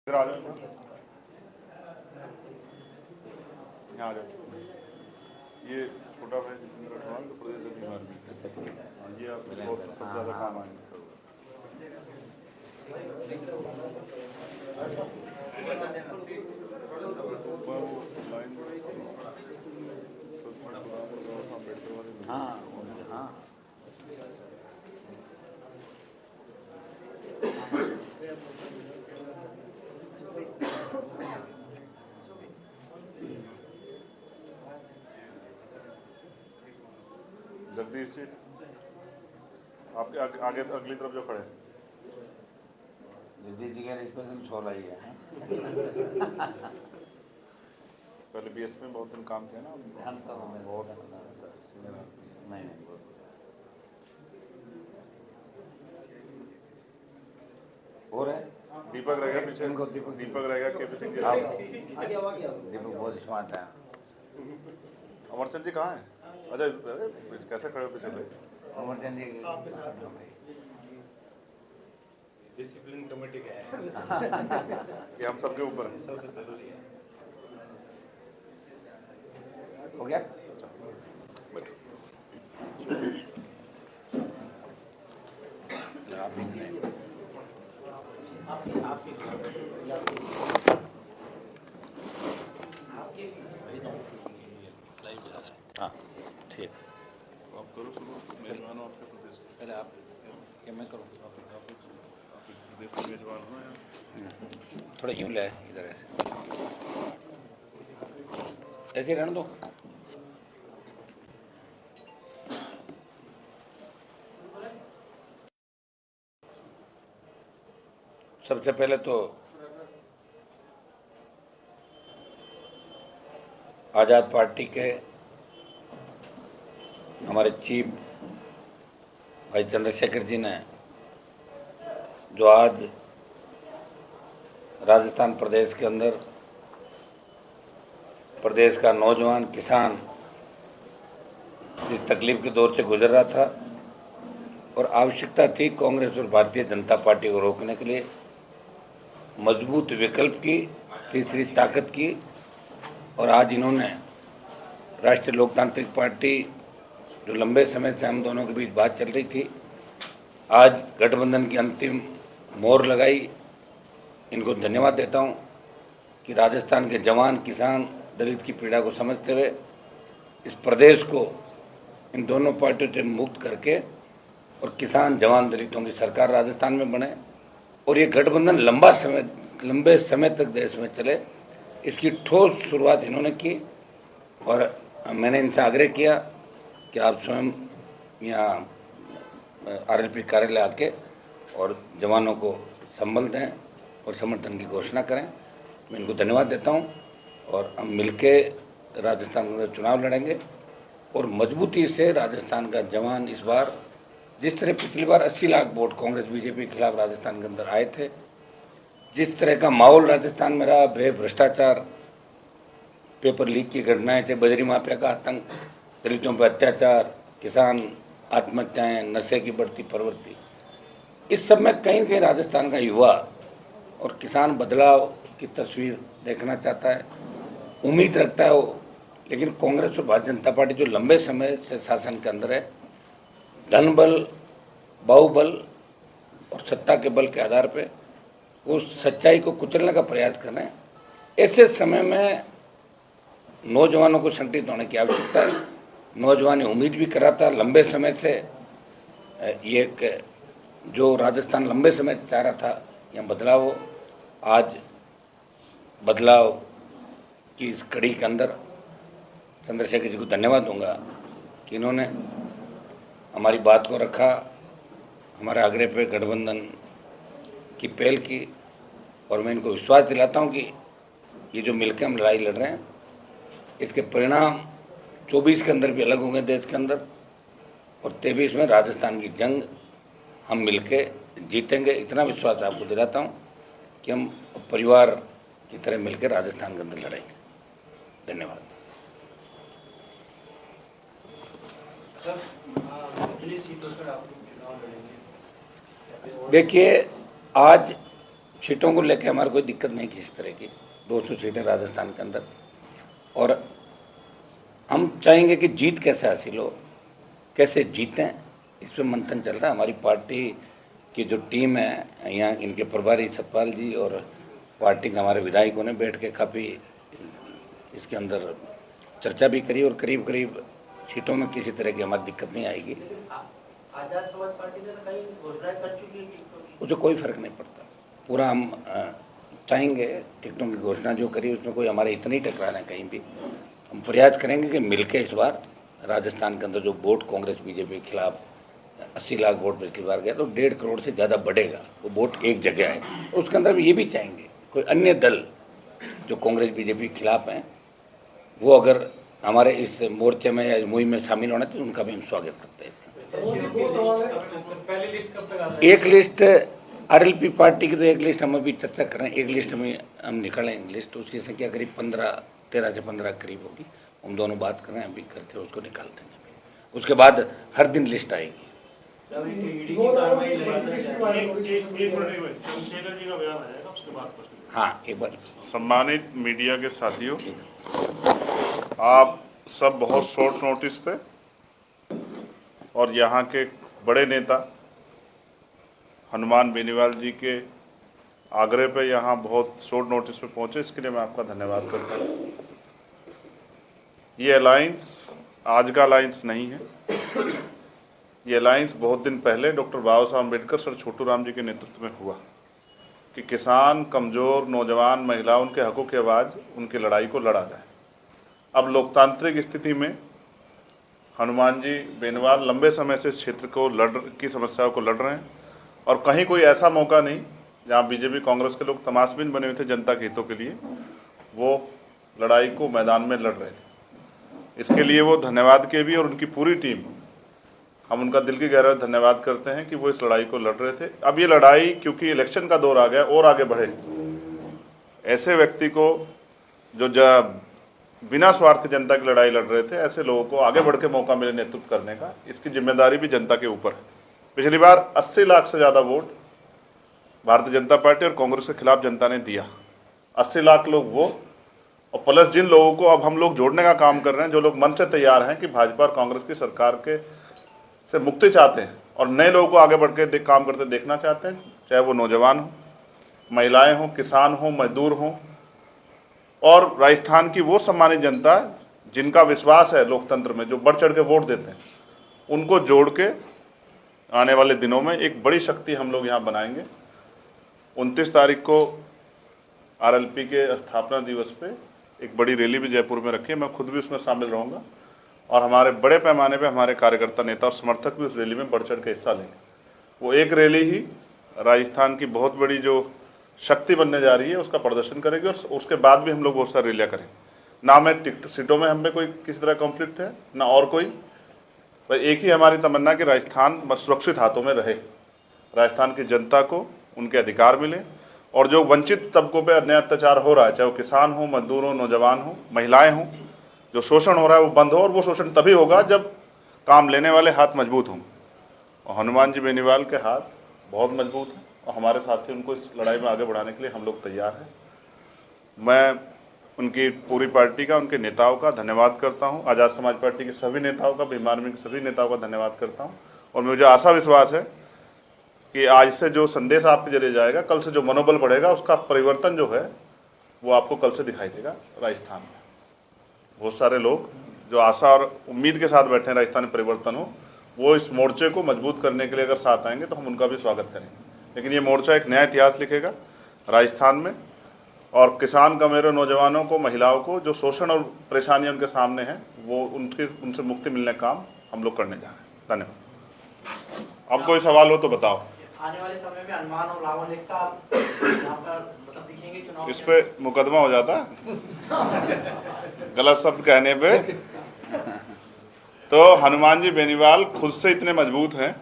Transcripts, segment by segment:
इधर आ जाओ, यहाँ आ जाओ। ये छोटा भाई जितेंद्र अग्रवाल तो प्रदेश बीमार भी। अच्छा ठीक है। ये आपको बहुत सबसे ज़्यादा काम आएंगे। मैं वो लाइन अम्बेडकर वाले हाँ हाँ जगदीश जी आपके आगे अगली तरफ जो खड़े हैं। जगदीश जी का स्पेशल छोला ही है। पहले बीएस में बहुत दिन काम किया ना जानता हूँ मैं बहुत नहीं हो रहा है। दीपक रहेगा पीछे, इनको दीपक रहेगा के पी सिंह जी। दीपक बहुत स्मार्ट है। अमरचंद जी कहाँ हैं? अच्छा कैसे खड़े हो पीछे भाई? अमरचंद जी डिसिप्लिन कमेटी का है। ये हम सबके ऊपर है। सबसे जरूरी है। हो गया। हाँ ठीक। आप करो शुरू, मेजबान हो आपके प्रदेश के। पहले आप क्या मैं करूँ? आप प्रदेश के मेजबान हो या थोड़ा यूँ ले इधर ऐसे रहने दो। सबसे पहले तो आज़ाद पार्टी के हमारे चीफ भाई चंद्रशेखर जी ने जो आज राजस्थान प्रदेश के अंदर प्रदेश का नौजवान किसान जिस तकलीफ के दौर से गुजर रहा था और आवश्यकता थी कांग्रेस और भारतीय जनता पार्टी को रोकने के लिए मजबूत विकल्प की, तीसरी ताकत की, और आज इन्होंने राष्ट्रीय लोकतांत्रिक पार्टी जो लंबे समय से हम दोनों के बीच बात चल रही थी, आज गठबंधन की अंतिम मोहर लगाई। इनको धन्यवाद देता हूं कि राजस्थान के जवान किसान दलित की पीड़ा को समझते हुए इस प्रदेश को इन दोनों पार्टियों से मुक्त करके और किसान जवान दलितों की सरकार राजस्थान में बने और ये गठबंधन लंबे समय तक देश में चले, इसकी ठोस शुरुआत इन्होंने की। और मैंने इनसे आग्रह किया कि आप स्वयं यहाँ आरएलपी कार्यालय आके और जवानों को संबल दें और समर्थन की घोषणा करें। मैं इनको धन्यवाद देता हूँ और हम मिलके राजस्थान में चुनाव लड़ेंगे और मजबूती से राजस्थान का जवान इस बार, जिस तरह पिछली बार 80 लाख वोट कांग्रेस बीजेपी के खिलाफ राजस्थान के अंदर आए थे, जिस तरह का माहौल राजस्थान में रहा, भ्रष्टाचार, पेपर लीक की घटनाएं थे, बजरी माफिया का आतंक, दलितों पर अत्याचार, किसान आत्महत्याएं, नशे की बढ़ती प्रवृत्ति, इस सब में कहीं न कहीं राजस्थान का युवा और किसान बदलाव की तस्वीर देखना चाहता है, उम्मीद रखता है वो। लेकिन कांग्रेस और भारतीय जनता पार्टी जो लंबे समय से शासन के अंदर है, धन बल, बाहुबल और सत्ता के बल के आधार पे वो सच्चाई को कुचलने का प्रयास कर रहे हैं। ऐसे समय में नौजवानों को संगठित होने की आवश्यकता है। नौजवान उम्मीद भी कर रहा था लंबे समय से, ये एक जो राजस्थान लंबे समय से चाह रहा था यहाँ बदलाव हो। आज बदलाव की इस कड़ी के अंदर चंद्रशेखर जी को धन्यवाद दूंगा कि इन्होंने हमारी बात को रखा, हमारे आग्रह पे गठबंधन की पहल की, और मैं इनको विश्वास दिलाता हूं कि ये जो मिलकर हम लड़ाई लड़ रहे हैं, इसके परिणाम 24 के अंदर भी अलग होंगे देश के अंदर, और 23 में राजस्थान की जंग हम मिलके जीतेंगे। इतना विश्वास आपको दिलाता हूं कि हम परिवार की तरह मिलकर राजस्थान के अंदर लड़ेंगे। धन्यवाद। देखिए, आज सीटों को लेकर हमारे कोई दिक्कत नहीं की इस तरह की। 200 सीटें राजस्थान के अंदर, और हम चाहेंगे कि जीत कैसे हासिल हो, कैसे जीतें, इस पर मंथन चल रहा है। हमारी पार्टी की जो टीम है यहाँ, इनके प्रभारी सतपाल जी और पार्टी के हमारे विधायकों ने बैठ के काफ़ी इसके अंदर चर्चा भी करी, और करीब करीब सीटों में किसी तरह की हमारी दिक्कत नहीं आएगी। आजाद समाज पार्टी ने कई घोषणाएं कर चुकी है टिकटों की। उसे कोई फर्क नहीं पड़ता। पूरा हम चाहेंगे टिकटों की घोषणा जो करी उसमें कोई हमारे इतना ही टकराना है कहीं भी। हम प्रयास करेंगे कि मिलके इस बार राजस्थान के अंदर जो वोट कांग्रेस बीजेपी के खिलाफ 80 लाख वोट पिछली बार गया, तो 1.5 करोड़ से ज़्यादा बढ़ेगा। वो वोट एक जगह है, उसके अंदर भी ये भी चाहेंगे कोई अन्य दल जो कांग्रेस बीजेपी के खिलाफ हैं, वो अगर हमारे इस मोर्चे में या मुहिम में शामिल होना तो उनका भी हम स्वागत करते हैं। पहली लिस्ट कब तक आ एक लिस्ट आरएलपी पार्टी की, तो एक लिस्ट हम अभी चर्चा कर रहे हैं। एक लिस्ट में हम निकालेंगे लिस्ट, उसकी संख्या करीब 13 से 15 करीब होगी। हम दोनों बात कर रहे हैं, अभी करके उसको निकाल देंगे। उसके बाद हर दिन लिस्ट आएगी। हाँ, एक बार। सम्मानित मीडिया के साथियों, आप सब बहुत शॉर्ट नोटिस पे और यहाँ के बड़े नेता हनुमान बेनीवाल जी के आग्रह पे यहाँ बहुत शॉर्ट नोटिस पे पहुँचे, इसके लिए मैं आपका धन्यवाद करता हूँ। ये अलायंस आज का अलायंस नहीं है, ये अलायंस बहुत दिन पहले डॉक्टर बाबा साहब अम्बेडकर सर छोटू राम जी के नेतृत्व में हुआ कि किसान, कमज़ोर, नौजवान, महिला, उनके हकों की आवाज़, उनकी लड़ाई को लड़ा जाए। अब लोकतांत्रिक स्थिति में हनुमान जी बेनीवाल लंबे समय से इस क्षेत्र को की समस्याओं को लड़ रहे हैं, और कहीं कोई ऐसा मौका नहीं जहां बीजेपी कांग्रेस के लोग तमाशबीन बने हुए थे जनता के हितों के लिए, वो लड़ाई को मैदान में लड़ रहे थे। इसके लिए वो धन्यवाद के भी, और उनकी पूरी टीम, हम उनका दिल की गहराई धन्यवाद करते हैं कि वो इस लड़ाई को लड़ रहे थे। अब ये लड़ाई क्योंकि इलेक्शन का दौर आ गया और आगे बढ़े, ऐसे व्यक्ति को जो बिना स्वार्थ जनता की लड़ाई लड़ रहे थे, ऐसे लोगों को आगे बढ़ के मौका मिले नेतृत्व करने का, इसकी जिम्मेदारी भी जनता के ऊपर है। पिछली बार 80 लाख से ज़्यादा वोट भारतीय जनता पार्टी और कांग्रेस के खिलाफ जनता ने दिया। 80 लाख लोग वो, और प्लस जिन लोगों को अब हम लोग जोड़ने का काम कर रहे हैं, जो लोग मन से तैयार हैं कि भाजपा और कांग्रेस की सरकार के से मुक्ति चाहते हैं और नए लोगों को आगे बढ़ के काम करते देखना चाहते हैं, चाहे वो नौजवान हो, महिलाएं हों, किसान हों, मजदूर हों, और राजस्थान की वो सम्मानित जनता जिनका विश्वास है लोकतंत्र में, जो बढ़ चढ़ के वोट देते हैं, उनको जोड़ के आने वाले दिनों में एक बड़ी शक्ति हम लोग यहाँ बनाएंगे। 29 तारीख को आरएलपी के स्थापना दिवस पे एक बड़ी रैली भी जयपुर में रखी है, मैं खुद भी उसमें शामिल रहूँगा, और हमारे बड़े पैमाने पे हमारे कार्यकर्ता, नेता और समर्थक भी उस रैली में बढ़ चढ़ के हिस्सा लेंगे। वो एक रैली ही राजस्थान की बहुत बड़ी जो शक्ति बनने जा रही है उसका प्रदर्शन करेगी, और उसके बाद भी हम लोग बहुत सारी रैलियाँ करेंगे। ना मैं टिकट सीटों में हमें कोई किसी तरह कॉन्फ्लिक्ट है, ना और कोई, भाई एक ही हमारी तमन्ना कि राजस्थान सुरक्षित हाथों में रहे, राजस्थान की जनता को उनके अधिकार मिले, और जो वंचित तबकों पर अन्याय अत्याचार हो रहा है, चाहे वो किसान हो, मजदूर हो, नौजवान हो, महिलाएँ हों, जो शोषण हो रहा है वो बंद हो, और वो शोषण तभी होगा जब काम लेने वाले हाथ मजबूत हों, और हनुमान जी बेनीवाल के हाथ बहुत मजबूत हैं, और हमारे साथी उनको इस लड़ाई में आगे बढ़ाने के लिए हम लोग तैयार हैं। मैं उनकी पूरी पार्टी का, उनके नेताओं का धन्यवाद करता हूं, आज़ाद समाज पार्टी के सभी नेताओं का, भीम आर्मी के सभी नेताओं का धन्यवाद करता हूं, और मुझे आशा विश्वास है कि आज से जो संदेश आपके जरिए जाएगा, कल से जो मनोबल बढ़ेगा, उसका परिवर्तन जो है वो आपको कल से दिखाई देगा। राजस्थान में बहुत सारे लोग जो आशा और उम्मीद के साथ बैठे हैं राजस्थान में परिवर्तन हो, वो इस मोर्चे को मजबूत करने के लिए अगर साथ आएंगे तो हम उनका भी स्वागत करेंगे। लेकिन ये मोर्चा एक नया इतिहास लिखेगा राजस्थान में, और किसान, कमेरों, नौजवानों को, महिलाओं को जो शोषण और परेशानियां उनके सामने हैं, वो उनसे मुक्ति मिलने का काम हम लोग करने जा रहे हैं। धन्यवाद। अब कोई सवाल हो तो बताओ। आने वाले समय में हनुमान और रावण एक साथ यहाँ पर मतलब दिखेंगे चुनाव? इस पे मुकदमा हो जाता है गलत शब्द कहने पे। तो हनुमान जी बेनीवाल खुद से इतने मजबूत हैं,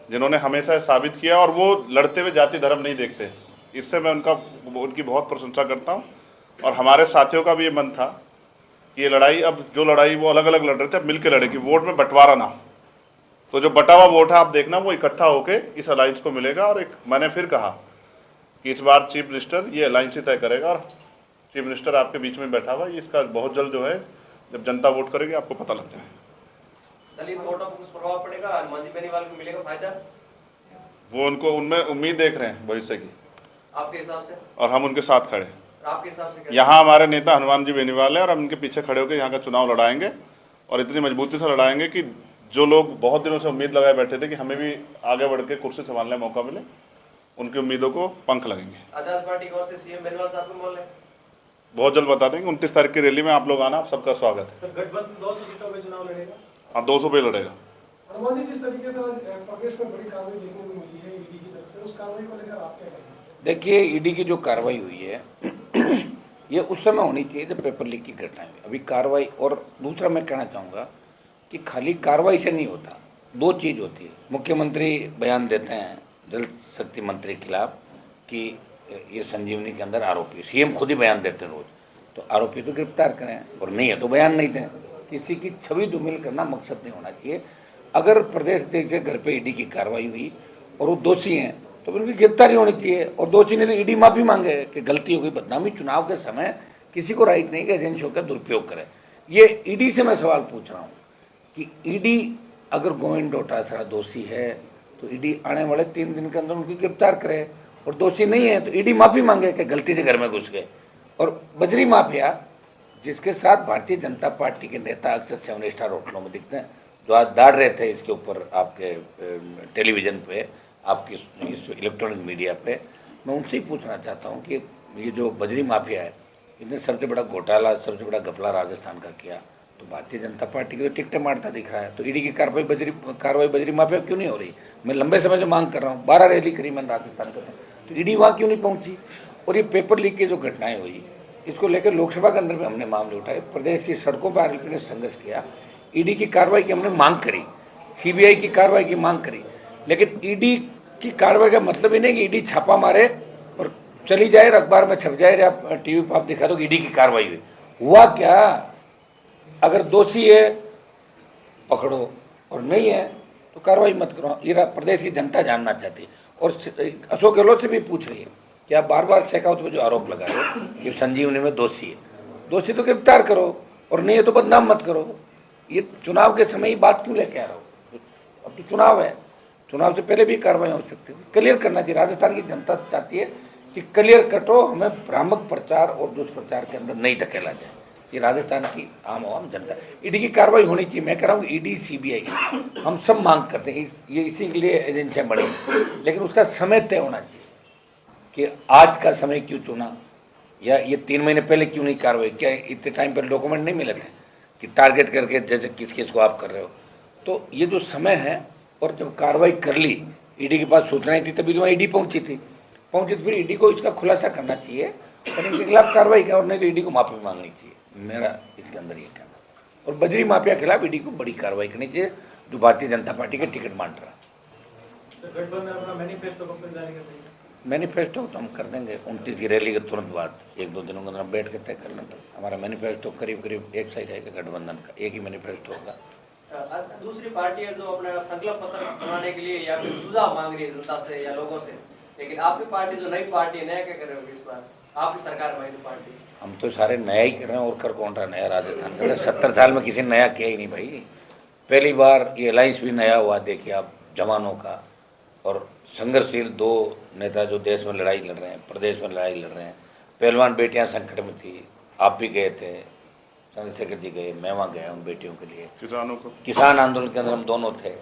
जिन्होंने हमेशा साबित किया, और वो लड़ते हुए जाति धर्म नहीं देखते। इससे मैं उनकी बहुत प्रशंसा करता हूँ, और हमारे साथियों का भी ये मन था कि ये लड़ाई, अब जो लड़ाई वो अलग अलग लड़ रहे थे, अब मिल के लड़े कि वोट में बंटवारा ना हो। तो जो बटा हुआ वोट है आप देखना, वो इकट्ठा होके इस अलायंस को मिलेगा। और एक मैंने फिर कहा कि इस बार चीफ मिनिस्टर ये अलायंस ही तय करेगा और चीफ मिनिस्टर आपके बीच में बैठा हुआ है। इसका बहुत जल्द जो है जब जनता वोट करेगी आपको पता लग जाएगा। दलित वोटों पर कुछ प्रभाव पड़ेगा, हनुमान जी बेनीवाल को मिलेगा फायदा? वो उनको उनमें उम्मीद देख रहे हैं भविष्य की, आपके हिसाब से? और हम उनके साथ खड़े हैं। आपके हिसाब से यहाँ हमारे नेता हनुमान जी बेनीवाल है और हम उनके पीछे खड़े होकर यहाँ का चुनाव लड़ाएंगे और इतनी मजबूती से लड़ाएंगे कि जो लोग बहुत दिनों से उम्मीद लगाए बैठे थे कि हमें भी आगे बढ़ के कुर्सी संभालने का मौका मिले, उनकी उम्मीदों को पंख लगेंगे। आजाद पार्टी की ओर से सीएम बेनीवाल साहब को बोल रहे हैं? बहुत जल्द बता देंगे। 29 तारीख की रैली में आप लोग आना, आप सबका स्वागत है। सर गठबंधन 200 सीटों में चुनाव लड़ेगा? हाँ, 200 पे लड़ेगा। हनुमान जी, जिस तरीके से आज प्रदेश में बड़ी कार्रवाई देखने को मिली है ईडी की तरफ से, उस कार्रवाई को लेकर आप क्या कहेंगे? देखिए, ईडी की जो कार्रवाई हुई है ये उस समय होनी चाहिए जब पेपर लीक की घटना हुई। अभी कार्रवाई, और दूसरा मैं कहना चाहूँगा कि खाली कार्रवाई से नहीं होता, दो चीज़ होती है। मुख्यमंत्री बयान देते हैं जल शक्ति मंत्री के खिलाफ कि ये संजीवनी के अंदर आरोपी, सीएम खुद ही बयान देते हैं रोज, तो आरोपी तो गिरफ्तार करें, और नहीं है तो बयान नहीं दें। किसी की छवि धूमिल करना मकसद नहीं होना चाहिए। अगर प्रदेश अध्यक्ष के घर पे ईडी की कार्रवाई हुई और वो दोषी हैं तो फिर उनकी गिरफ्तारी होनी चाहिए, और दोषी ने तो ईडी माफी मांगे कि गलती हो गई, बदनामी। चुनाव के समय किसी को राइट नहीं कि एजेंसियों का दुरुपयोग करे। ये ईडी से मैं सवाल पूछ रहा हूँ कि ईडी अगर गोविंद डोटासरा दोषी है तो ईडी आने वाले 3 दिन के अंदर उनकी गिरफ्तार करे, और दोषी नहीं है तो ईडी माफी मांगे कि गलती से घर में घुस गए। और बजरी माफिया, जिसके साथ भारतीय जनता पार्टी के नेता अक्सर 7 स्टार होटलों में दिखते हैं, जो आज दाड़ रहे थे इसके ऊपर आपके टेलीविज़न पे, आपकी इस इलेक्ट्रॉनिक मीडिया पे, मैं उनसे ही पूछना चाहता हूँ कि ये जो बजरी माफिया है, इसने सबसे बड़ा घोटाला, सबसे बड़ा घपला राजस्थान का किया, तो भारतीय जनता पार्टी की तो टिकटें मारता दिख रहा है, तो ईडी की कार्रवाई बजरी माफिया क्यों नहीं हो रही? मैं लंबे समय से मांग कर रहा हूँ, 12 रैली करी मैंने राजस्थान का, तो ईडी वहाँ क्यों नहीं पहुँची? और ये पेपर लीक की जो घटनाएं हुई, इसको लेकर लोकसभा के अंदर भी हमने मामले उठाए, प्रदेश की सड़कों पर आरोपी ने संघर्ष किया, ईडी की कार्रवाई की हमने मांग करी, सीबीआई की कार्रवाई की मांग करी, लेकिन ईडी की कार्रवाई का मतलब ही नहीं कि ईडी छापा मारे और चली जाए, अखबार में छप जाए, या टीवी पर आप दिखा दो कि ईडी की कार्रवाई हुई। हुआ क्या? अगर दोषी है पकड़ो, और नहीं है तो कार्रवाई मत करो। ये प्रदेश की जनता जानना चाहती है, और अशोक गहलोत से भी पूछ रही है कि आप बार बार शेखावत पर जो आरोप लगा रहे हो कि संजीवनी में दोषी है, दोषी तो गिरफ्तार करो, और नहीं है तो बदनाम मत करो। ये चुनाव के समय ही बात क्यों लेके आ रहे हो? अब तो चुनाव है, चुनाव से पहले भी कार्रवाई हो सकती थी। क्लियर करना चाहिए। राजस्थान की जनता चाहती है कि क्लियर कट हो, हमें भ्रामक प्रचार और दुष्प्रचार के अंदर नहीं धकेला जाए। ये राजस्थान की आम जनता, ईडी की कार्रवाई होनी चाहिए। मैं कह रहा हूँ ईडी सीबीआई हम सब मांग करते हैं, ये इसी के लिए एजेंसियाँ बनी, लेकिन उसका समय तय होना चाहिए कि आज का समय क्यों चुना, या ये 3 महीने पहले क्यों नहीं कार्रवाई? क्या इतने टाइम पर डॉक्यूमेंट नहीं मिले थे कि टारगेट करके जैसे किस किस को आप कर रहे हो? तो ये जो समय है, और जब कार्रवाई कर ली, ईडी के पास सूचनाएं थी, तभी तो ईडी पहुंची थी तो फिर ईडी को इसका खुलासा करना चाहिए और इनके खिलाफ कार्रवाई कर, और नहीं तो ईडी को माफी मांगनी चाहिए। मेरा इसके अंदर ये कहना। और बजरी माफिया के खिलाफ ईडी को बड़ी कार्रवाई करनी चाहिए, जो भारतीय जनता पार्टी के टिकट बांट रहा है। गठबंधन अपना मैनिफेस्टो कब तक जारी कर देगा? मैनिफेस्टो तो हम कर देंगे 29 की रैली के तुरंत बाद, 1-2 दिनों के अंदर बैठ के तय कर लें। तो हमारा मैनिफेस्टो करीब करीब एक सा ही रहेगा, गठबंधन का एक ही मैनिफेस्टो होगा। दूसरी पार्टी है जो अपना संकल्प पत्र बनाने के लिए या फिर सुझाव मांग रही है जनता से या लोगों से, लेकिन आपकी पार्टी जो नई पार्टी है, नया क्या कर रहे हो इस बार? आपकी सरकार में तो पार्टी, हम तो सारे नया ही कर रहे हैं, और कर कौन रहा नया? राजस्थान के अंदर 70 साल में किसी ने नया किया ही नहीं भाई। पहली बार ये अलायंस भी नया हुआ, देखिए आप, जवानों का और संघर्षशील 2 नेता जो देश में लड़ाई लड़ रहे हैं, प्रदेश में लड़ाई लड़ रहे हैं। पहलवान बेटियां संकट में थी, आप भी गए थे, चंद्रशेखर जी गए, मैं वहाँ गया उन बेटियों के लिए। किसानों को, किसान आंदोलन के अंदर हम दोनों थे,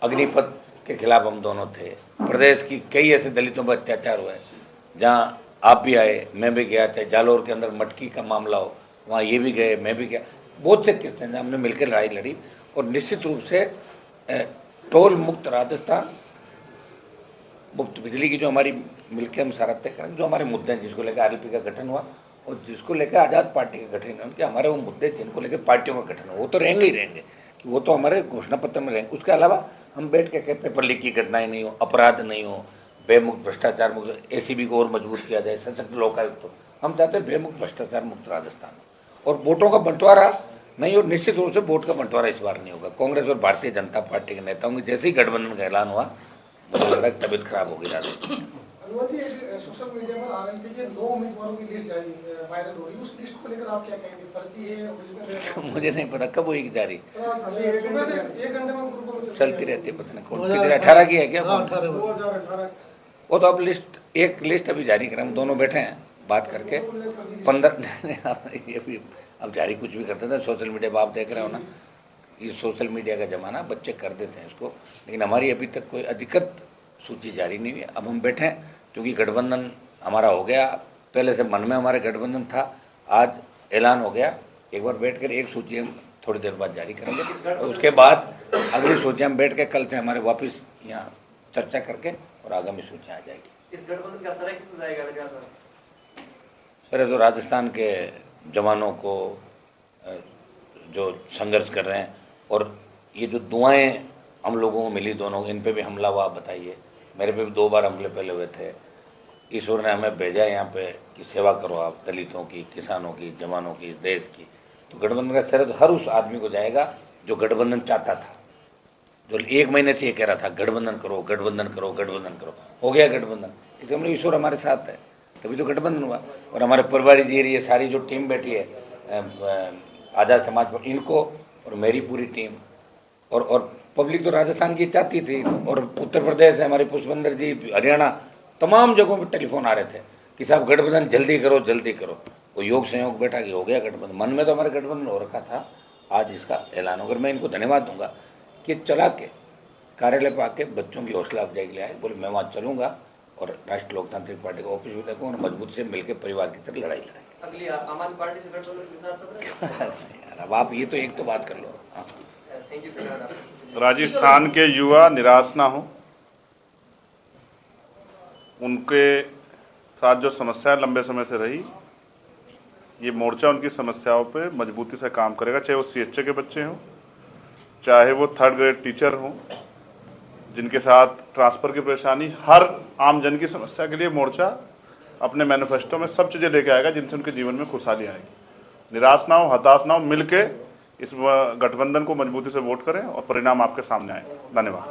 अग्निपथ के खिलाफ हम दोनों थे। प्रदेश की कई ऐसे दलितों पर अत्याचार हुए जहाँ आप भी आए, मैं भी गया। चाहे जालोर के अंदर मटकी का मामला हो, वहाँ ये भी गए, मैं भी गया। बहुत से किस्से हैं हमने मिलकर लड़ाई लड़ी, और निश्चित रूप से टोल मुक्त राजस्थान, मुफ्त बिजली की जो हमारी मिलकर हम सारा तय करें, जो हमारे मुद्दे हैं, जिसको लेकर आरएलपी का गठन हुआ और जिसको लेकर आज़ाद पार्टी का गठन हुआ, कि हमारे वो मुद्दे जिनको लेकर पार्टियों का गठन हुआ, वो तो रहेंगे ही रहेंगे, कि वो तो हमारे घोषणा पत्र में रहेंगे। उसके अलावा हम बैठ के पेपर लीक की घटनाएं नहीं हो, अपराध नहीं हो, बेमुक्त भ्रष्टाचार मुक्त, एसीबी को और मजबूत किया जाए, सशक्त लोकायुक्त हो। हम चाहते हैं बेमुक्त भ्रष्टाचार मुक्त राजस्थान, और वोटों का बंटवारा नहीं, और निश्चित रूप से वोट का बंटवारा इस बार नहीं होगा। कांग्रेस और भारतीय जनता पार्टी के नेताओं की जैसे ही गठबंधन का ऐलान हुआ, मुझे लग रहा है तबीयत खराब होगी राजस्थान। अनुमति एक सोशल मीडिया पर आरएलपी के 9 उम्मीदवारों की लिस्ट जारी वायरल हो रही है, उस लिस्ट को लेकर आप क्या कहेंगे? फर्जी है, ओरिजिनल है? मुझे नहीं पता कब हुई जारी, सुबह से 1 घंटे में ग्रुपों में चलती रहती है, पता नहीं कौन कितने 18 की है क्या? 2018 वो तो अब एक लिस्ट अभी जारी करें, हम दोनों बैठे हैं बात करके 15 ये भी अब जारी कुछ भी करते थे। सोशल मीडिया पर आप देख रहे हो ना, ये सोशल मीडिया का ज़माना, बच्चे कर देते हैं इसको, लेकिन हमारी अभी तक कोई अधिकृत सूची जारी नहीं हुई। अब हम बैठे हैं क्योंकि गठबंधन हमारा हो गया, पहले से मन में हमारे गठबंधन था, आज ऐलान हो गया। एक बार बैठ कर एक सूची हम थोड़ी देर बाद जारी करेंगे और उसके बाद अगली सूची हम बैठ के कल से हमारे वापस यहाँ चर्चा करके और आगामी सूची आ जाएगी। इस गठबंधन का असर किससे जाएगा मेरे ख्याल से? सर तो राजस्थान के जवानों को जो संघर्ष कर रहे हैं, और ये जो दुआएं हम लोगों को मिली दोनों, इन पे भी हमला हुआ, बताइए। मेरे पे भी 2 बार हमले पहले हुए थे। ईश्वर ने हमें भेजा यहाँ पे कि सेवा करो आप, दलितों की, किसानों की, जवानों की, देश की। तो गठबंधन का श्रेय हर उस आदमी को जाएगा जो गठबंधन चाहता था, जो 1 महीने से ये कह रहा था गठबंधन करो, गठबंधन करो, गठबंधन करो। हो गया गठबंधन, इसलिए हम लोग ईश्वर हमारे साथ है, तभी तो गठबंधन हुआ। और हमारे परिवारी जी, ये सारी जो टीम बैठी है आज़ाद समाज पर, इनको और मेरी पूरी टीम और पब्लिक तो राजस्थान की चाहती थी, और उत्तर प्रदेश से हमारे पुष्पेंद्र जी, हरियाणा, तमाम जगहों पर टेलीफोन आ रहे थे कि साहब गठबंधन जल्दी करो, जल्दी करो। वो योग संयोग बैठा कि हो गया गठबंधन। मन में तो हमारे गठबंधन हो रखा था, आज इसका ऐलान होकर मैं इनको धन्यवाद दूंगा कि चला के कार्यालय पर आके बच्चों की हौसला अफजाई के लिए आए। बोले मैं वहाँ चलूँगा और राष्ट्रीय लोकतांत्रिक पार्टी का ऑफिस भी देखूँ और मजबूत से मिलकर परिवार की तरह लड़ाई लड़ाई। अगली आम आदमी पार्टी से गठबंधन के साथ चल रहे हैं? यार अब आप ये तो एक तो बात कर लो। हाँ। थैंक यू, धन्यवाद। राजस्थान के युवा निराश ना हो, उनके साथ जो समस्या लंबे समय से रही, ये मोर्चा उनकी समस्याओं पे मजबूती से काम करेगा। चाहे वो CHA के बच्चे हों, चाहे वो 3rd ग्रेड टीचर हों, जिनके साथ ट्रांसफ़र की परेशानी, हर आम जन की समस्या के लिए मोर्चा अपने मैनिफेस्टो में सब चीज़ें लेके आएगा जिनसे उनके जीवन में खुशहाली आएगी। निराश ना हो, हताश ना हो, मिलके इस गठबंधन को मजबूती से वोट करें और परिणाम आपके सामने आए। धन्यवाद।